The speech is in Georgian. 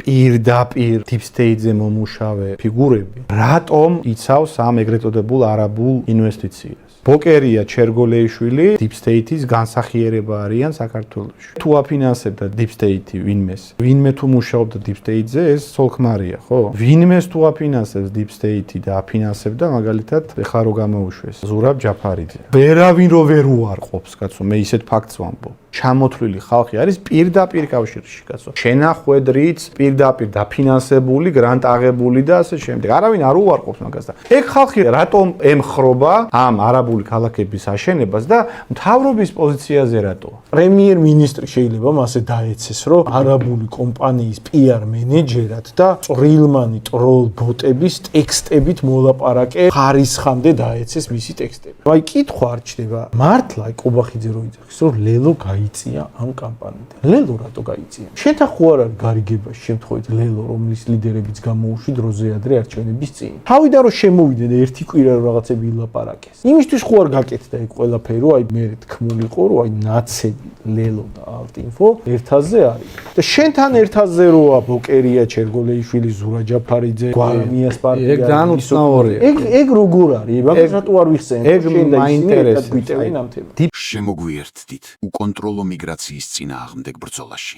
პირდაპირ deep state-ზე მომუშავე ფიგურები რატომ იცავს ამ ეგრეთ წოდებულ არაბულ ინვესტიციას? ბოკერია, ჩერგოლეიშვილი deep state-ის განსახიერება არიან საქართველოში. თუ აფინანსებდა deep state-ი ვინმე თუ მუშაობდა deep state-ზე, ეს სოლქმარია, ხო? ვინმეს თუ აფინანსებს deep state-ი და აფინანსებდა მაგალითად ეხლა რო გამოუშვეს ზურაბ ჯაფარიძე. ვერავინ რო ვერ უარყოფს, კაცო, მე ისეთ ფაქტს ვამბობ. ჩამოთვლილი ხალხი არის პირდაპირ კავშირში, კაცო. შენახვედრიც პირდაპირ დაფინანსებული, გრანტ აღებული და ასე შემდეგ. არავინ არ უარყოფს მაგას და ეგ ხალხი რატომ ემხრობა ამ არაბული ქალაქების აშენებას და მთავრობის პოზიციაზე რატო? პრემიერ-მინისტრი შეიძლება მასე დაეცეს, რომ არაბული კომპანიის PR მენეჯერად და წვრილმანი ტროლ ბოტების ტექსტებით მოლაპარაკე ხარისხამდე დაეცეს მისი ტექსტები. აი კითხვა არ ჩდება. მართლა კობახიძე რო იძახის, რომ ლელო გაიწია ამ კამპანიიდან. ლელო რატო გაიწია? შენთან ხო არ არის გარიგებაში შემთხვევით ლელო, რომლის ლიდერებიც გამოუშვი დროზე ადრე არჩევნების წინ. თავიდან რომ შემოვიდნენ ერთი კვირა რომ რაღაცები ილაპარაკეს. იმისთვის ხო არ გაკეთდა ეგ ყველაფერი, რომ აი მე თქმულიყო, რომ აი ნაცები ლელო და ალტინფო ერთაზე არის. და შენთან ერთაზე როა ბოკერია, ჩერგოლეიშვილი, ზურა ჯაფარიძე, გვარამიას პარტია. ეგ განუცნაურია. ეგ როგორ არის? მაგას რატო არ ვიხსენებ? ეგ მაინტერესებს. გვიტევენ ამ თემას. შემოგვიერთდით უკონტროლო მიგრაციის წინააღმდეგ ბრძოლაში.